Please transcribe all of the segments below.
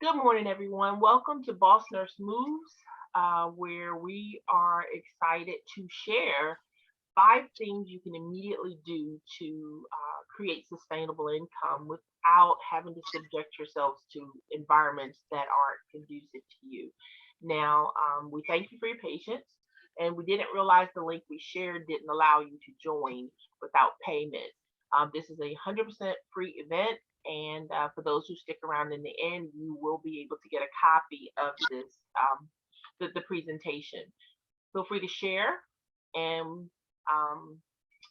Good morning, everyone. Welcome to Boss Nurse Moves, where we are excited to share 5 things you can immediately do to create sustainable income without having to subject yourselves to environments that aren't conducive to you. Now, we thank you for your patience, and we didn't realize the link we shared didn't allow you to join without payment. This is a 100% free event, and for those who stick around in the end, you will be able to get a copy of the presentation. Feel free to share. And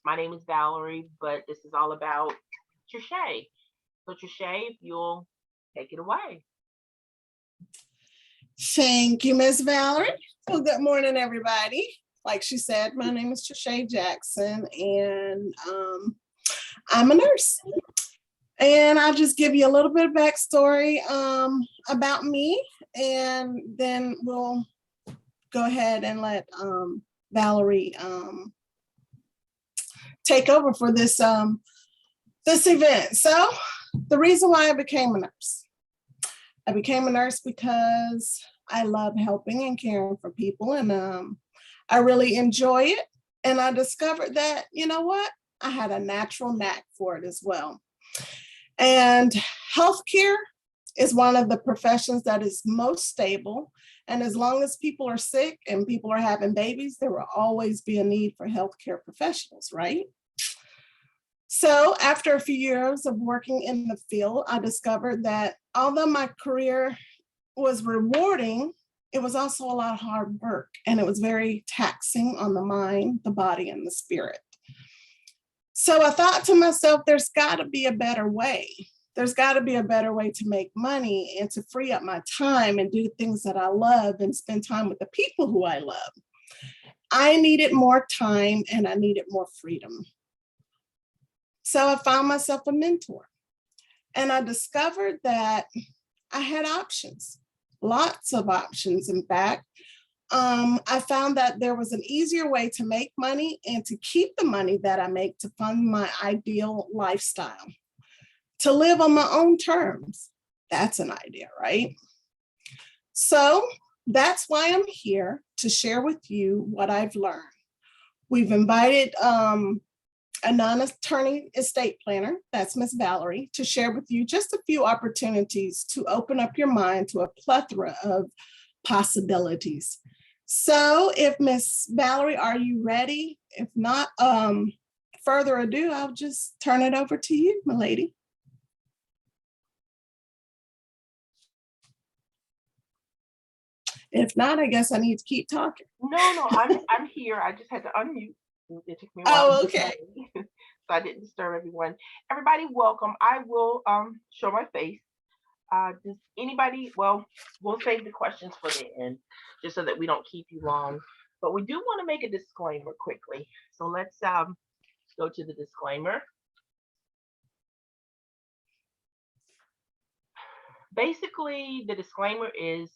my name is Valerie, but this is all about Trishay. So Trishay, if you'll take it away. Thank you, Miss Valerie. Well, good morning, everybody. Like she said, my name is Trishay Jackson, and I'm a nurse. And I'll just give you a little bit of backstory about me, and then we'll go ahead and let Valerie take over for this event. So the reason why I became a nurse. I became a nurse because I love helping and caring for people, and I really enjoy it. And I discovered that, you know what? I had a natural knack for it as well. And healthcare is one of the professions that is most stable. And as long as people are sick and people are having babies, there will always be a need for healthcare professionals, right? So after a few years of working in the field, I discovered that although my career was rewarding, it was also a lot of hard work, and it was very taxing on the mind, the body, and the spirit. So I thought to myself, there's got to be a better way. There's got to be a better way to make money and to free up my time and do things that I love and spend time with the people who I love. I needed more time and I needed more freedom. So I found myself a mentor, and I discovered that I had options, lots of options, in fact. I found that there was an easier way to make money and to keep the money that I make to fund my ideal lifestyle, to live on my own terms. That's an idea, right? So that's why I'm here to share with you what I've learned. We've invited a non-attorney estate planner, that's Miss Valerie, to share with you just a few opportunities to open up your mind to a plethora of possibilities. So if Miss Valerie, are you ready? If not, further ado, I'll just turn it over to you, my lady. If not, I guess I need to keep talking. No, I'm here. I just had to unmute. It took me a while. Oh, okay. So I didn't disturb everyone. Everybody, welcome. I will show my face. Does anybody, well, we'll save the questions for the end, just so that we don't keep you long. But we do want to make a disclaimer quickly. So let's go to the disclaimer. Basically, the disclaimer is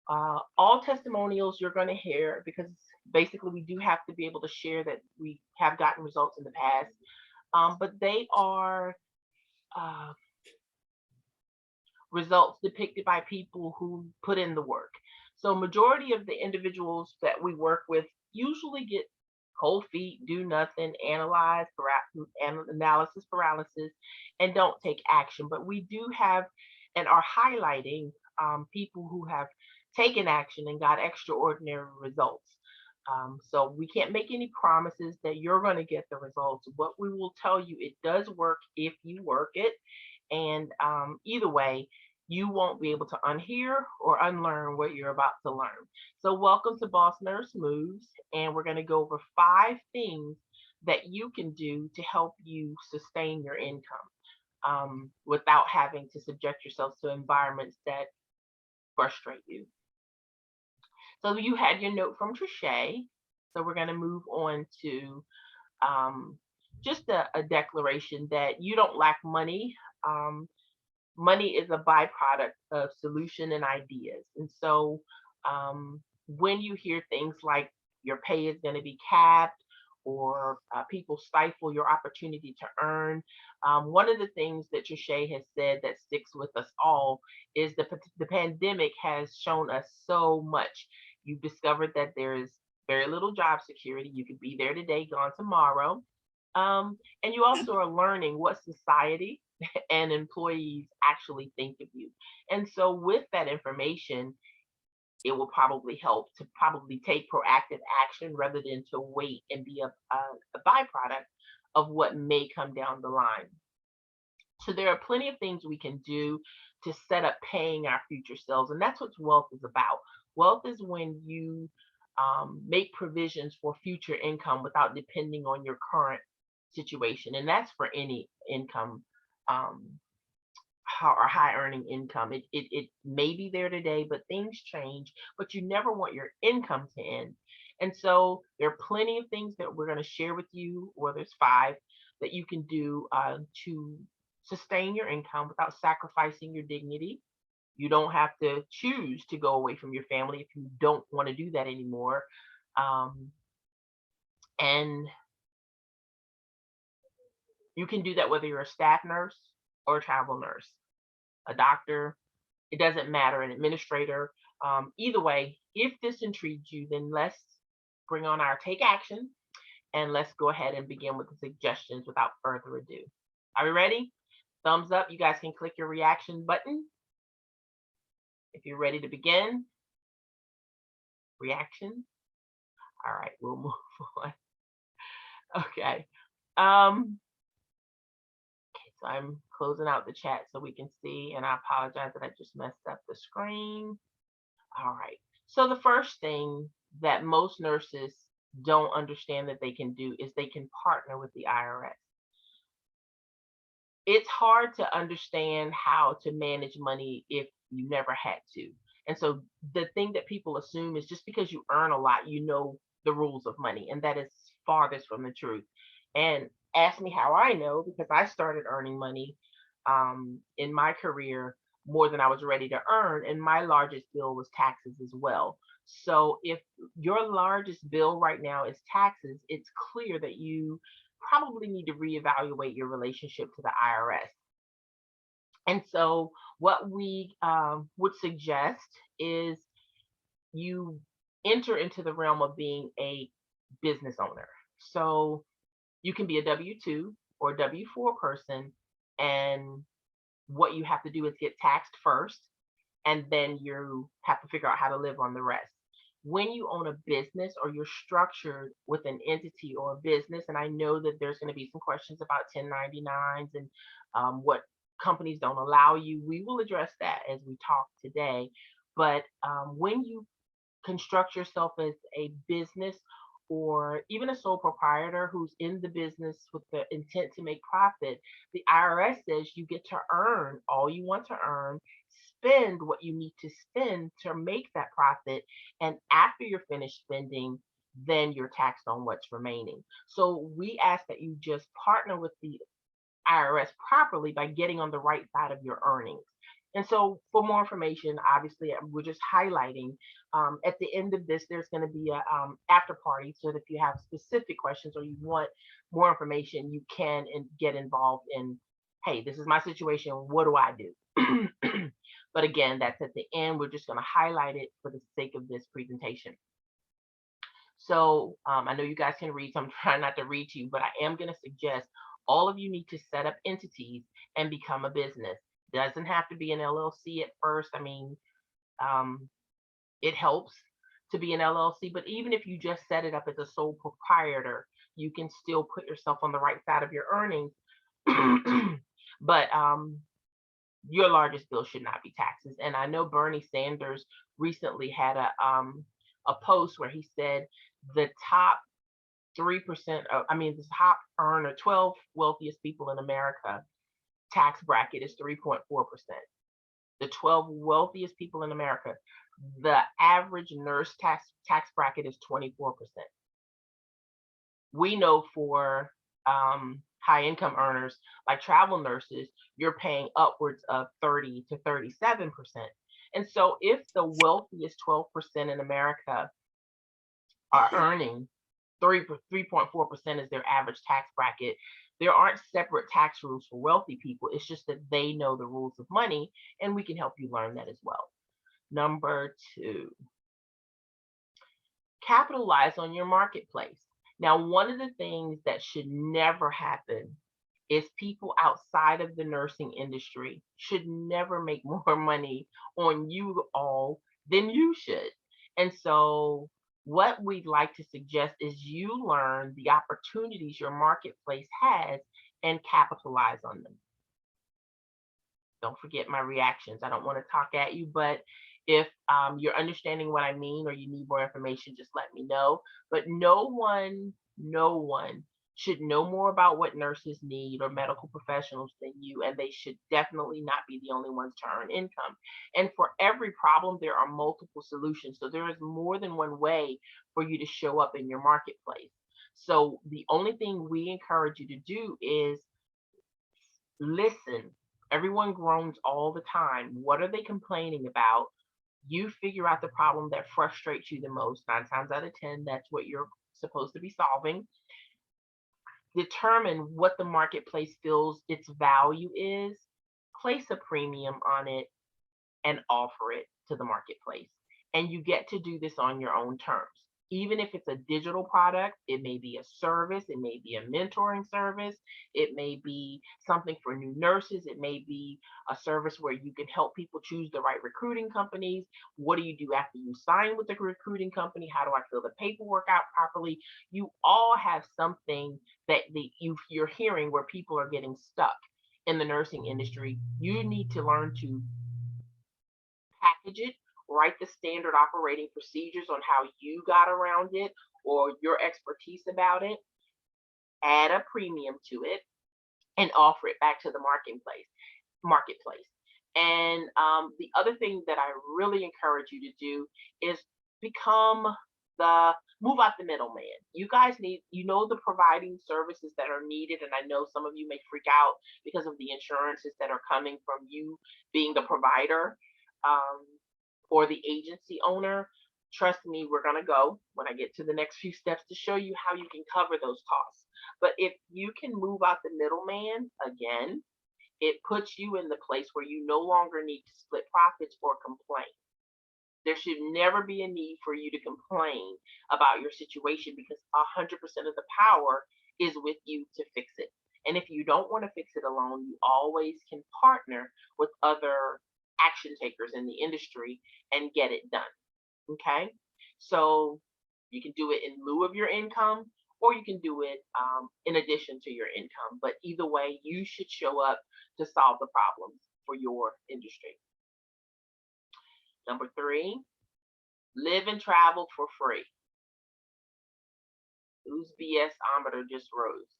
all testimonials you're going to hear, because basically we do have to be able to share that we have gotten results in the past, but they are results depicted by people who put in the work. So majority of the individuals that we work with usually get cold feet, do nothing, analyze, analysis paralysis, and don't take action. But we do have and are highlighting people who have taken action and got extraordinary results. So we can't make any promises that you're going to get the results. What we will tell you, it does work if you work it. And either way, you won't be able to unhear or unlearn what you're about to learn. So welcome to Boss Nurse Moves, and we're going to go over 5 things that you can do to help you sustain your income without having to subject yourself to environments that frustrate you. So you had your note from Trishay. So we're going to move on to just a declaration that you don't lack money. Money is a byproduct of solution and ideas. And so when you hear things like your pay is going to be capped, or people stifle your opportunity to earn. One of the things that Trisha has said that sticks with us all is the pandemic has shown us so much. You've discovered that there is very little job security. You could be there today, gone tomorrow. And you also are learning what society and employees actually think of you. And so, with that information, it will probably help to probably take proactive action rather than to wait and be a byproduct of what may come down the line. So there are plenty of things we can do to set up paying our future selves. And that's what wealth is about. Wealth is when you make provisions for future income without depending on your current situation. And that's for any income um, or high earning income. It may be there today, but things change, but you never want your income to end. And so there are plenty of things that we're going to share with you, or there's 5 that you can do to sustain your income without sacrificing your dignity. You don't have to choose to go away from your family if you don't want to do that anymore. Um, and you can do that whether you're a staff nurse or a travel nurse, a doctor, it doesn't matter, an administrator. Either way, if this intrigues you, then let's bring on our take action and let's go ahead and begin with the suggestions without further ado. Are we ready? Thumbs up. You guys can click your reaction button if you're ready to begin. Reaction. All right, we'll move on. Okay. So I'm closing out the chat so we can see, and I apologize that I just messed up the screen. All right. So the first thing that most nurses don't understand that they can do is they can partner with the IRS. It's hard to understand how to manage money if you never had to. And so the thing that people assume is just because you earn a lot, you know the rules of money, and that is farthest from the truth. And ask me how I know, because I started earning money in my career more than I was ready to earn, and my largest bill was taxes as well. So if your largest bill right now is taxes, it's clear that you probably need to reevaluate your relationship to the IRS. And so what we would suggest is you enter into the realm of being a business owner. So you can be a W-2 or W-4 person, and what you have to do is get taxed first, and then you have to figure out how to live on the rest. When you own a business or you're structured with an entity or a business, and I know that there's going to be some questions about 1099s and what companies don't allow you, we will address that as we talk today. But when you construct yourself as a business or even a sole proprietor who's in the business with the intent to make profit, the IRS says you get to earn all you want to earn, spend what you need to spend to make that profit, and after you're finished spending, then you're taxed on what's remaining. So we ask that you just partner with the IRS properly by getting on the right side of your earnings. And so, for more information, obviously, we're just highlighting. At the end of this, there's going to be a after party, so that if you have specific questions or you want more information, you can get involved in. Hey, this is my situation. What do I do? But again, that's at the end. We're just going to highlight it for the sake of this presentation. So I know you guys can read, so I'm trying not to read to you, but I am going to suggest all of you need to set up entities and become a business. Doesn't have to be an LLC at first. I mean, it helps to be an LLC, but even if you just set it up as a sole proprietor, you can still put yourself on the right side of your earnings. But your largest bill should not be taxes. And I know Bernie Sanders recently had a post where he said the top 3% of, I mean, the top earner, 12 wealthiest people in America, tax bracket is 3.4%. The 12 wealthiest people in America, the average nurse tax bracket is 24%. We know for high income earners like travel nurses, you're paying upwards of 30 to 37%. And so if the wealthiest 12% in America are earning 3.4% is their average tax bracket. There aren't separate tax rules for wealthy people. It's just that they know the rules of money, and we can help you learn that as well. Number 2, capitalize on your marketplace. Now, one of the things that should never happen is people outside of the nursing industry should never make more money on you all than you should. And so, what we'd like to suggest is you learn the opportunities your marketplace has and capitalize on them. Don't forget my reactions. I don't want to talk at you, but if you're understanding what I mean or you need more information, just let me know. But no one should know more about what nurses need or medical professionals than you, and they should definitely not be the only ones to earn income. And for every problem, there are multiple solutions. So there is more than one way for you to show up in your marketplace. So the only thing we encourage you to do is listen. Everyone groans all the time. What are they complaining about? You figure out the problem that frustrates you the most. 9 times out of 10, that's what you're supposed to be solving. Determine what the marketplace feels its value is, place a premium on it, and offer it to the marketplace. And you get to do this on your own terms. Even if it's a digital product, it may be a service, it may be a mentoring service, it may be something for new nurses, it may be a service where you can help people choose the right recruiting companies. What do you do after you sign with the recruiting company? How do I fill the paperwork out properly? You all have something that you're hearing where people are getting stuck in the nursing industry. You need to learn to package it, write the standard operating procedures on how you got around it or your expertise about it, add a premium to it, and offer it back to the marketplace. And the other thing that I really encourage you to do is become the move out the middleman. You guys need, the providing services that are needed. And I know some of you may freak out because of the insurances that are coming from you being the provider um, or the agency owner. Trust me, we're going to go when I get to the next few steps to show you how you can cover those costs. But if you can move out the middleman, again, it puts you in the place where you no longer need to split profits or complain. There should never be a need for you to complain about your situation because 100% of the power is with you to fix it. And if you don't want to fix it alone, you always can partner with other action takers in the industry and get it done. Okay? So you can do it in lieu of your income or you can do it in addition to your income. But either way, you should show up to solve the problems for your industry. Number 3, live and travel for free. Whose BS-ometer just rose?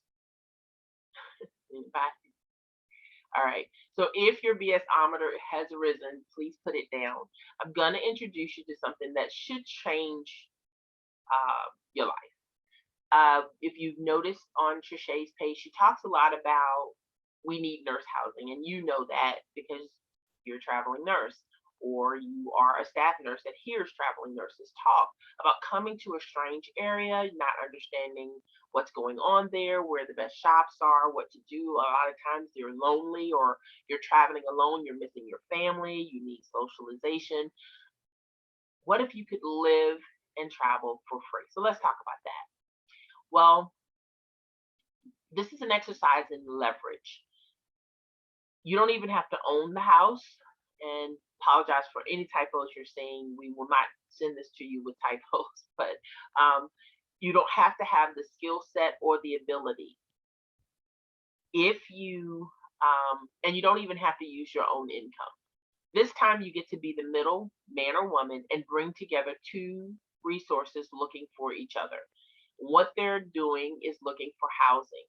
Anybody? All right. So if your BS-ometer has risen, please put it down. I'm going to introduce you to something that should change your life. If you've noticed on Trishae's page, she talks a lot about we need nurse housing, and you know that because you're a traveling nurse or you are a staff nurse that hears traveling nurses talk about coming to a strange area, not understanding what's going on there, where the best shops are, what to do. A lot of times you're lonely or you're traveling alone, you're missing your family, you need socialization. What if you could live and travel for free? So let's talk about that. Well, this is an exercise in leverage. You don't even have to own the house, and apologize for any typos you're seeing. We will not send this to you with typos, but you don't have to have the skill set or the ability. If you, and you don't even have to use your own income. This time you get to be the middle man or woman and bring together two resources looking for each other. What they're doing is looking for housing.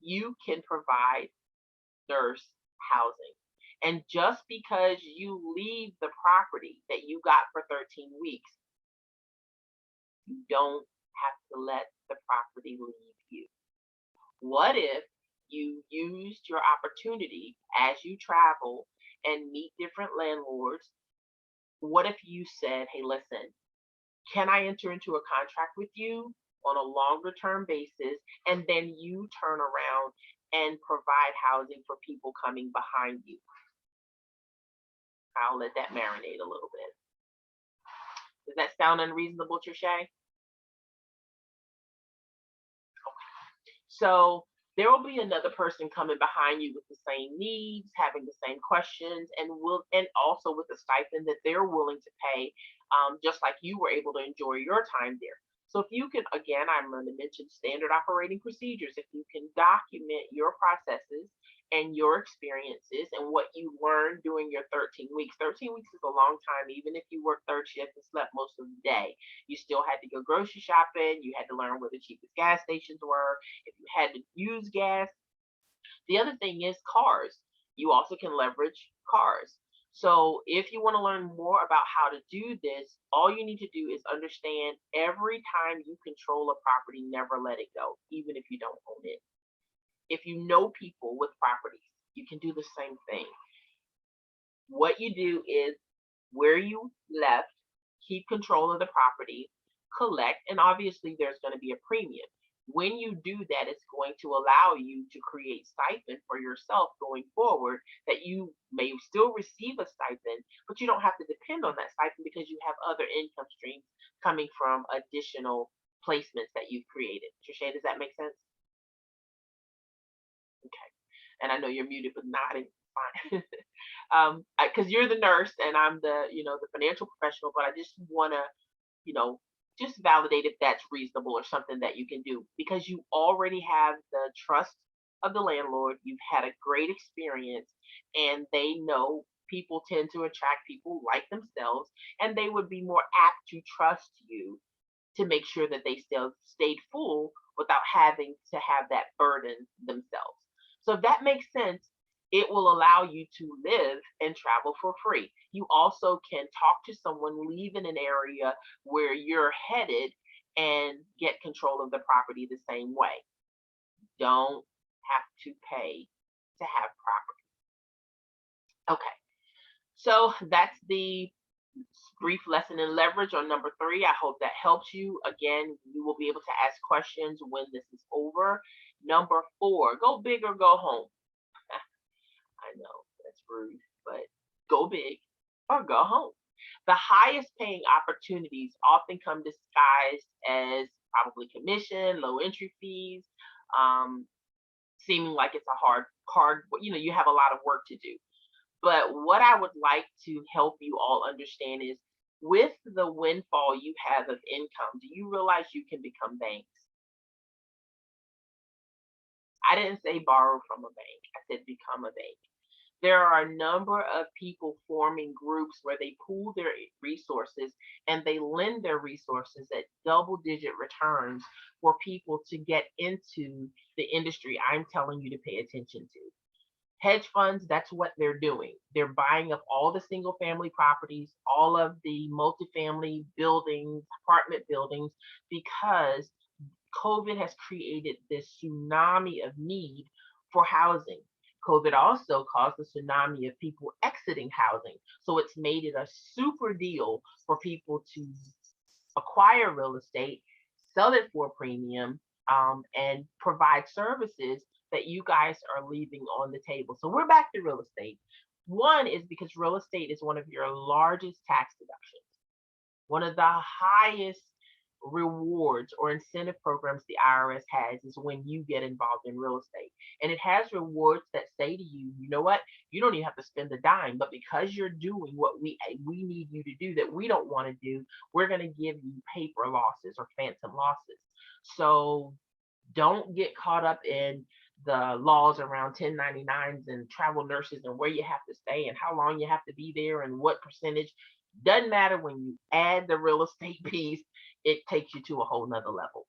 You can provide nurse housing. And just because you leave the property that you got for 13 weeks, you don't have to let the property leave you. What if you used your opportunity as you travel and meet different landlords? What if you said, hey, listen, can I enter into a contract with you on a longer term basis, and then you turn around and provide housing for people coming behind you. I'll let that marinate a little bit. Does that sound unreasonable, Trisha? So there will be another person coming behind you with the same needs, having the same questions, and also with a stipend that they're willing to pay, just like you were able to enjoy your time there. So if you can, again, I'm going to mention standard operating procedures. If you can document your processes and your experiences and what you learned during your 13 weeks. 13 weeks is a long time, even if you work third shift and slept most of the day. You still had to go grocery shopping. You had to learn where the cheapest gas stations were. If you had to use gas. The other thing is cars. You also can leverage cars. So if you want to learn more about how to do this, all you need to do is understand every time you control a property, never let it go, even if you don't own it. If you know people with properties, you can do the same thing. What you do is where you left, keep control of the property, collect, and obviously there's going to be a premium. When you do that, it's going to allow you to create stipend for yourself going forward, that you may still receive a stipend, but you don't have to depend on that stipend because you have other income streams coming from additional placements that you've created. Trisha, does that make sense? Okay. And I know you're muted, but nodding. Fine. Because you're the nurse and I'm the financial professional, but I just want to, you know, just validate if that's reasonable or something that you can do because you already have the trust of the landlord. You've had a great experience and they know people tend to attract people like themselves and they would be more apt to trust you to make sure that they still stayed full without having to have that burden themselves. So if that makes sense, it will allow you to live and travel for free. You also can talk to someone leaving an area where you're headed and get control of the property the same way. Don't have to pay to have property. Okay, so that's the brief lesson in leverage on number 3. I hope that helps you. Again, you will be able to ask questions when this is over. Number 4, go big or go home. I know that's rude, but go big or go home. The highest paying opportunities often come disguised as probably commission, low entry fees, um, seeming like it's a hard, you have a lot of work to do. But what I would like to help you all understand is with the windfall you have of income, do you realize you can become banks? I didn't say borrow from a bank. I said become a bank. There are a number of people forming groups where they pool their resources and they lend their resources at double digit returns for people to get into the industry I'm telling you to pay attention to. Hedge funds, that's what they're doing. They're buying up all the single family properties, all of the multifamily buildings, apartment buildings, because COVID has created this tsunami of need for housing. COVID also caused a tsunami of people exiting housing. So it's made it a super deal for people to acquire real estate, sell it for a premium, and provide services that you guys are leaving on the table. So we're back to real estate. One is because real estate is one of your largest tax deductions, one of the highest rewards or incentive programs the IRS has is when you get involved in real estate. And it has rewards that say to you, you know what, you don't even have to spend a dime, but because you're doing what we need you to do that we don't want to do, we're going to give you paper losses or phantom losses. So don't get caught up in the laws around 1099s and travel nurses and where you have to stay and how long you have to be there and what percentage. Doesn't matter. When you add the real estate piece, it takes you to a whole nother level.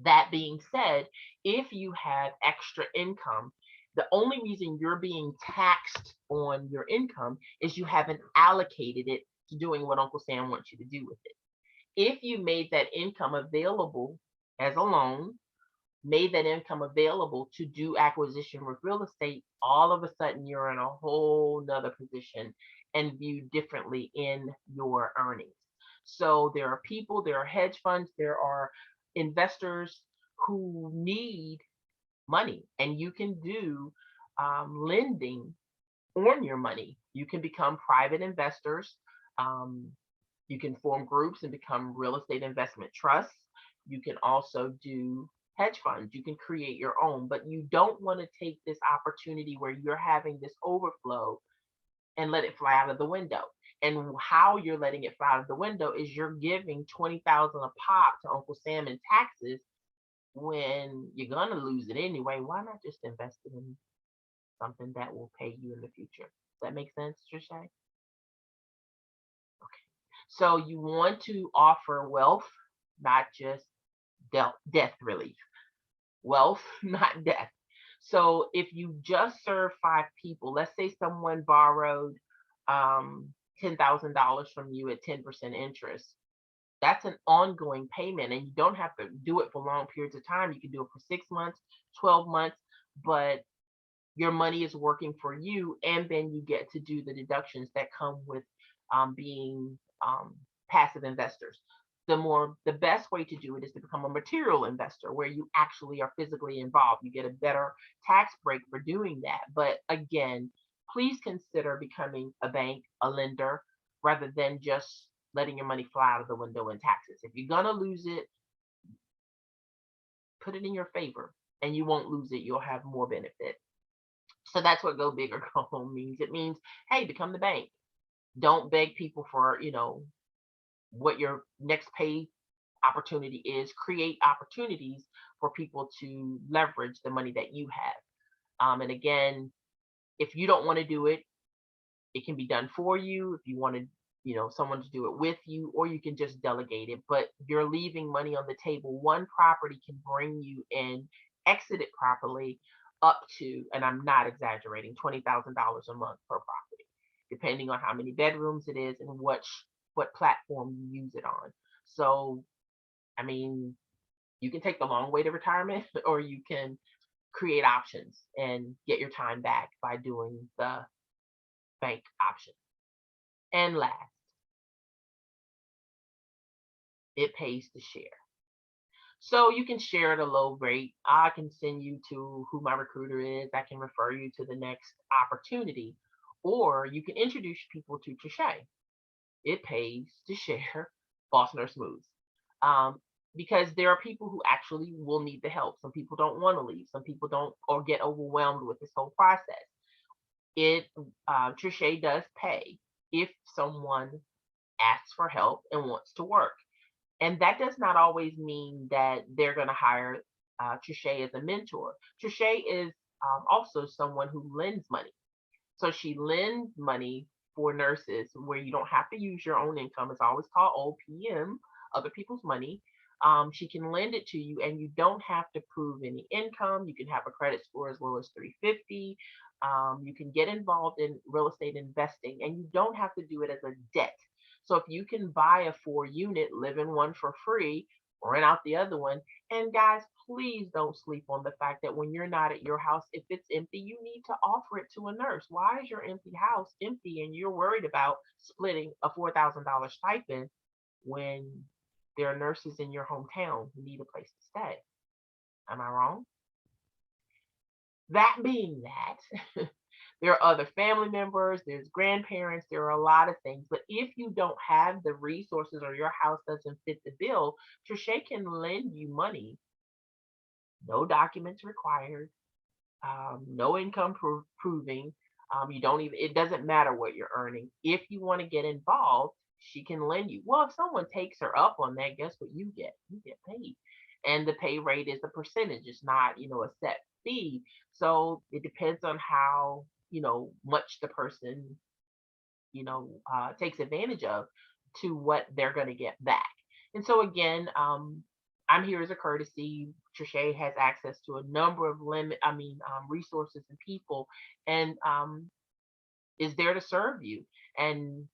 That being said, if you have extra income, the only reason you're being taxed on your income is you haven't allocated it to doing what Uncle Sam wants you to do with it. If you made that income available as a loan, made that income available to do acquisition with real estate, all of a sudden you're in a whole nother position and viewed differently in your earnings. So there are people, there are hedge funds, there are investors who need money, and you can do lending on your money. You can become private investors. Um, you can form groups and become real estate investment trusts. You can also do hedge funds. You can create your own, but you don't want to take this opportunity where you're having this overflow and let it fly out of the window. And how you're letting it fly out of the window is you're giving 20,000 a pop to Uncle Sam in taxes when you're gonna lose it anyway. Why not just invest it in something that will pay you in the future? Does that make sense, Trisha? So you want to offer wealth, not just death relief. Wealth, not death. So if you just serve five people, let's say someone borrowed $10,000 from you at 10% interest. That's an ongoing payment, and you don't have to do it for long periods of time. You can do it for 6 months, 12 months, but your money is working for you, and then you get to do the deductions that come with being passive investors. The best way to do it is to become a material investor where you actually are physically involved. You get a better tax break for doing that. But again, please consider becoming a bank, a lender, rather than just letting your money fly out of the window in taxes. If you're gonna lose it, put it in your favor, and you won't lose it. You'll have more benefit. So that's what go big or go home means. It means, hey, become the bank. Don't beg people for, what your next pay opportunity is. Create opportunities for people to leverage the money that you have. And again, if you don't want to do it, it can be done for you. If you want to, someone to do it with you, or you can just delegate it. But you're leaving money on the table. One property can bring you in, exit it properly, up to, and I'm not exaggerating, $20,000 a month per property, depending on how many bedrooms it is and what platform you use it on. So, I mean, you can take the long way to retirement, or you can create options and get your time back by doing the bank option. And last, it pays to share. So you can share at a low rate. I can send you to who my recruiter is. I can refer you to the next opportunity. Or you can introduce people to Trisha. It pays to share Boss Nurse Moves. Um, because there are people who actually will need the help. Some people don't want to leave. Some people don't or get overwhelmed with this whole process. It Trisha does pay if someone asks for help and wants to work. And that does not always mean that they're going to hire Trisha as a mentor. Trisha is also someone who lends money. So she lends money for nurses where you don't have to use your own income. It's always called OPM, other people's money. She can lend it to you, and you don't have to prove any income. You can have a credit score as low as 350. You can get involved in real estate investing, and you don't have to do it as a debt. So if you can buy a 4 unit, live in one for free, rent out the other one. And guys, please don't sleep on the fact that when you're not at your house, if it's empty, you need to offer it to a nurse. Why is your empty house empty and you're worried about splitting a $4,000 stipend when there are nurses in your hometown who need a place to stay? Am I wrong? That being that, there are other family members, there's grandparents, there are a lot of things. But if you don't have the resources or your house doesn't fit the bill, Trisha can lend you money, no documents required, no income proving. You don't even, it doesn't matter what you're earning. If you want to get involved, she can lend you. Well, if someone takes her up on that, guess what you get? You get paid. And the pay rate is a percentage. It's not, a set fee. So it depends on how, much the person, takes advantage of to what they're going to get back. And so again, I'm here as a courtesy. Trisha has access to a number of resources and people, and is there to serve you. And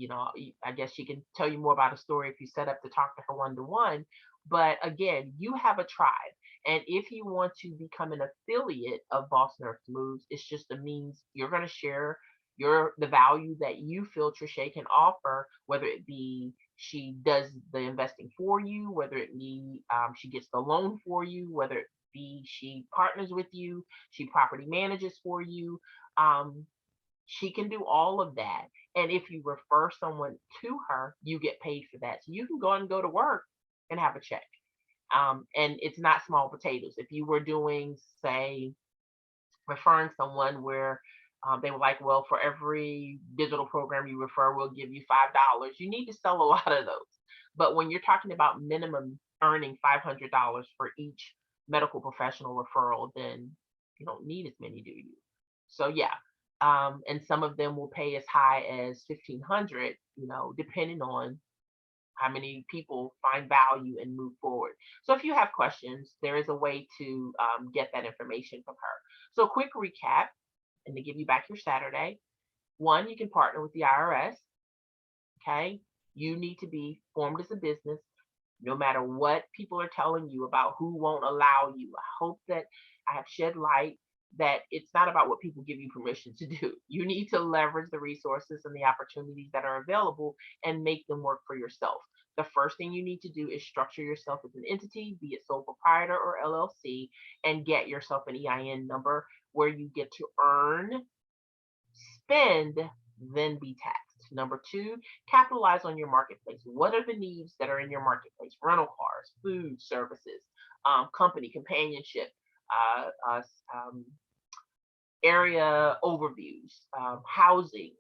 I guess she can tell you more about a story if you set up to talk to her one to one. But again, you have a tribe. And if you want to become an affiliate of Boss Nurse Moves, it's just a means you're going to share the value that you feel Trisha can offer, whether it be She does the investing for you, whether it be she gets the loan for you, whether it be she partners with you, she property manages for you. Um, she can do all of that. And if you refer someone to her, you get paid for that. So you can go and go to work and have a check. And it's not small potatoes. If you were doing, say, referring someone where they were like, well, for every digital program you refer, we'll give you $5. You need to sell a lot of those. But when you're talking about minimum earning $500 for each medical professional referral, then you don't need as many, do you? So yeah, and some of them will pay as high as 1,500, depending on how many people find value and move forward. So if you have questions, there is a way to get that information from her. So quick recap, and to give you back your Saturday. One, you can partner with the IRS. Okay. You need to be formed as a business no matter what people are telling you about who won't allow you. I hope that I have shed light that it's not about what people give you permission to do. You need to leverage the resources and the opportunities that are available and make them work for yourself. The first thing you need to do is structure yourself as an entity, be it sole proprietor or LLC, and get yourself an EIN number where you get to earn, spend, then be taxed. Number two, capitalize on your marketplace. What are the needs that are in your marketplace? Rental cars, food, services, company, companionship, uh, uh, um, area overviews, housing.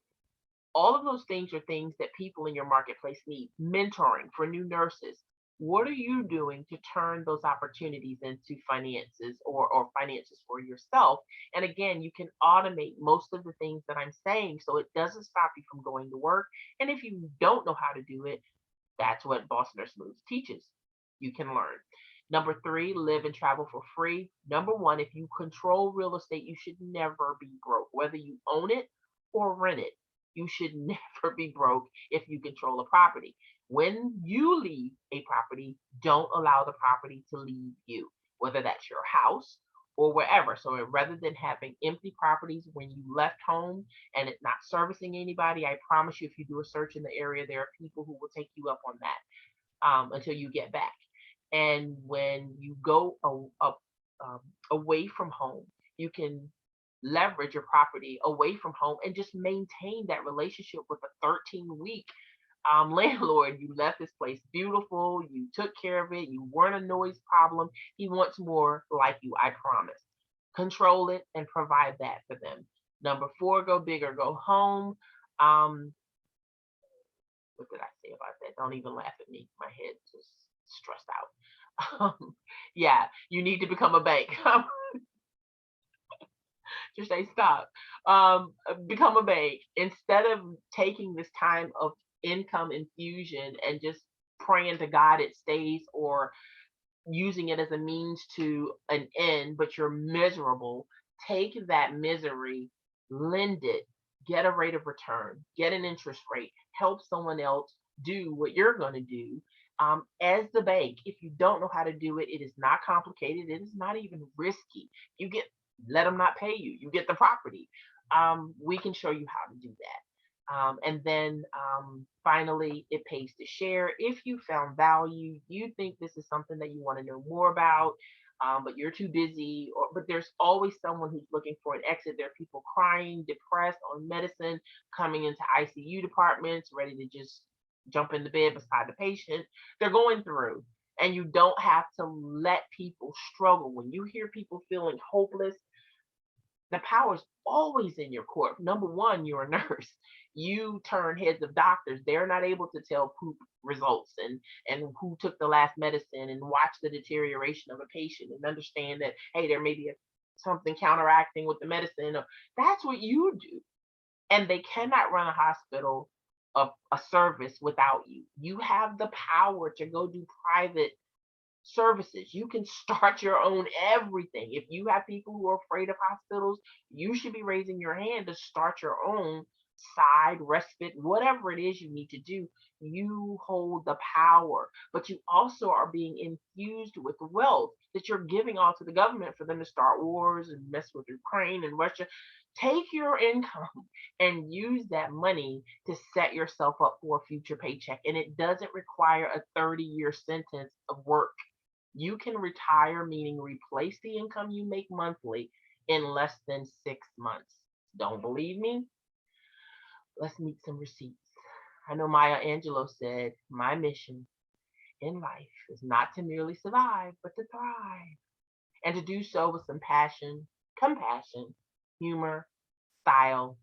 All of those things are things that people in your marketplace need. Mentoring for new nurses. What are you doing to turn those opportunities into finances or finances for yourself? And again, you can automate most of the things that I'm saying so it doesn't stop you from going to work. And if you don't know how to do it, that's what Boss Nurse Moves teaches. You can learn. Number three, live and travel for free. Number one, if you control real estate, you should never be broke, whether you own it or rent it. You should never be broke if you control a property. When you leave a property, don't allow the property to leave you, whether that's your house or wherever. So rather than having empty properties when you left home and it not servicing anybody, I promise you, if you do a search in the area, there are people who will take you up on that until you get back. And when you go away from home, you can leverage your property away from home and just maintain that relationship with a 13-week landlord. You left this place beautiful, you took care of it, you weren't a noise problem. He wants more like you, I promise. Control it and provide that for them. Number four, go big or go home. Um, what did I say about that? Don't even laugh at me. My head just stressed out. Yeah, you need to become a bank. Just say stop. Become a bank instead of taking this time of income infusion and just praying to God it stays, or using it as a means to an end, but you're miserable. Take that misery, lend it, get a rate of return, get an interest rate, help someone else do what you're going to do. As the bank, if you don't know how to do it, it is not complicated. It is not even risky. You get, let them not pay you. You get the property. We can show you how to do that. And then finally, it pays to share. If you found value, you think this is something that you want to know more about, but you're too busy, but there's always someone who's looking for an exit. There are people crying, depressed, on medicine, coming into ICU departments, ready to just jump in the bed beside the patient. They're going through. And you don't have to let people struggle. When you hear people feeling hopeless, the power is always in your court. Number one, you're a nurse. You turn heads of doctors. They're not able to tell poop results and who took the last medicine and watch the deterioration of a patient and understand that, hey, there may be something counteracting with the medicine. That's what you do. And they cannot run a hospital, a service without you. You have the power to go do private services. You can start your own everything. If you have people who are afraid of hospitals, you should be raising your hand to start your own side respite, whatever it is you need to do. You hold the power, but you also are being infused with wealth that you're giving all to the government for them to start wars and mess with Ukraine and Russia. Take your income and use that money to set yourself up for a future paycheck. And it doesn't require a 30-year sentence of work. You can retire, meaning replace the income you make monthly in less than 6 months. Don't believe me? Let's meet some receipts. I know Maya Angelou said, my mission in life is not to merely survive, but to thrive. And to do so with some passion, compassion, humor, style.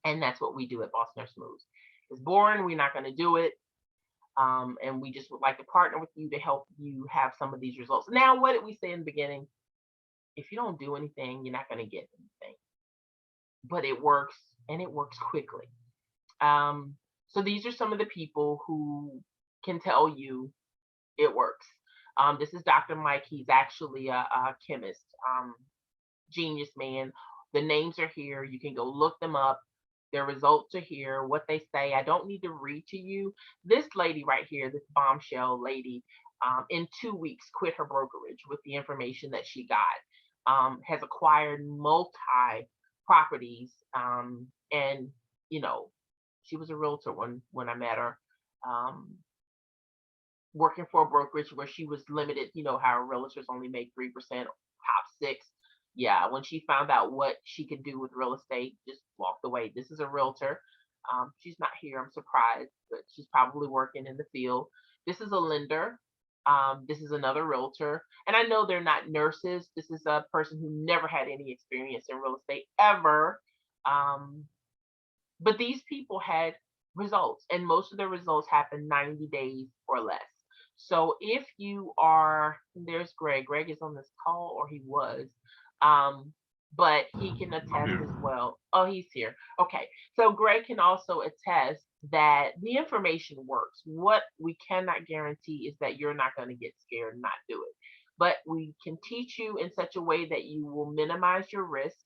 And that's what we do at Boss Nurse Moves. It's boring. We're not going to do it. And we just would like to partner with you to help you have some of these results. Now, what did we say in the beginning? If you don't do anything, you're not going to get anything. But it works, and it works quickly. So these are some of the people who can tell you it works. This is Dr. Mike. He's actually a chemist, genius man. The names are here. You can go look them up. Their results are here, what they say. I don't need to read to you. This lady right here, this bombshell lady, in 2 weeks quit her brokerage with the information that she got, has acquired multi properties, and you know, she was a realtor when I met her, working for a brokerage where she was limited. You know how realtors only make 3%, top six. Yeah, when she found out what she could do with real estate, just walked away. This is a realtor. She's not here. I'm surprised, but she's probably working in the field. This is a lender. This is another realtor. And I know they're not nurses. This is a person who never had any experience in real estate ever. But these people had results, and most of the results happen 90 days or less. So if you are, there's Greg. Greg is on this call, or he was, but he can attest as well. Oh, he's here. Okay, so Greg can also attest that the information works. What we cannot guarantee is that you're not going to get scared and not do it. But we can teach you in such a way that you will minimize your risk.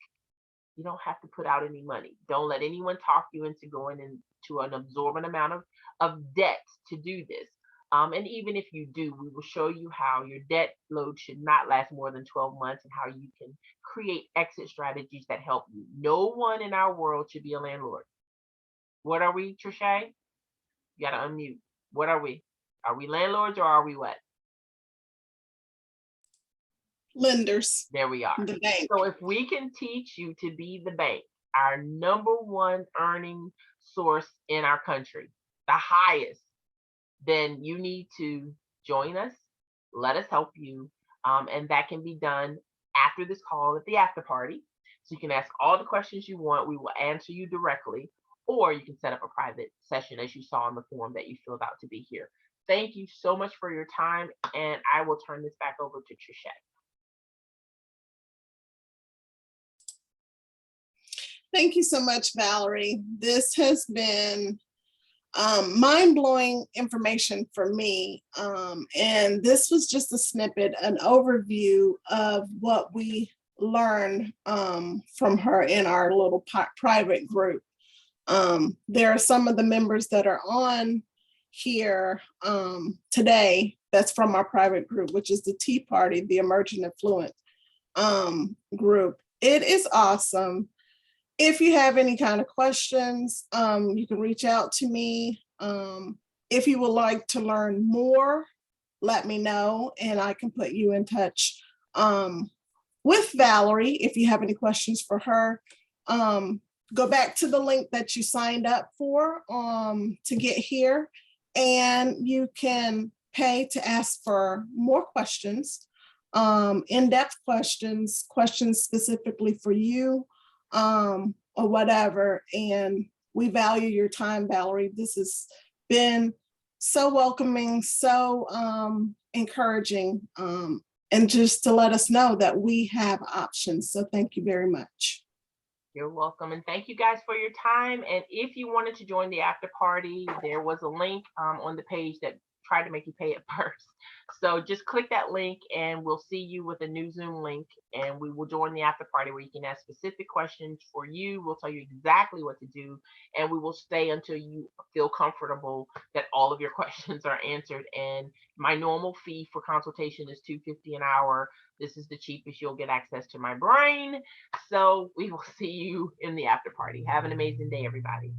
You don't have to put out any money. Don't let anyone talk you into going into an absorbent amount of debt to do this. And even if you do, we will show you how your debt load should not last more than 12 months and how you can create exit strategies that help you. No one in our world should be a landlord. What are we, Trisha? You got to unmute. What are we? Are we landlords or are we what? Lenders, There we are. the bank. So if we can teach you to be the bank, our number one earning source in our country, the highest, then you need to join us. Let us help you. And that can be done after this call at the after party. So you can ask all the questions you want. We will answer you directly, or you can set up a private session as you saw on the form that you filled out to be here. Thank you so much for your time. And I will turn this back over to Trisha. Thank you so much, Valerie. This has been mind-blowing information for me. And this was just a snippet, an overview of what we learned from her in our little private group. There are some of the members that are on here today that's from our private group, which is the Tea Party, the Emerging Affluent group. It is awesome. If you have any kind of questions, you can reach out to me. If you would like to learn more, let me know and I can put you in touch with Valerie. If you have any questions for her, go back to the link that you signed up for to get here, and you can pay to ask for more questions, in-depth questions, questions specifically for you, or whatever. And we value your time, Valerie. This has been so welcoming, so encouraging, and just to let us know that we have options. So thank you very much. You're welcome. And thank you guys for your time. And if you wanted to join the after party, there was a link on the page that try to make you pay it first. So just click that link and we'll see you with a new Zoom link, and we will join the after party where you can ask specific questions for you. We'll tell you exactly what to do, and we will stay until you feel comfortable that all of your questions are answered. And my normal fee for consultation is $250 an hour. This is the cheapest. You'll get access to my brain. So we will see you in the after party. Have an amazing day, everybody.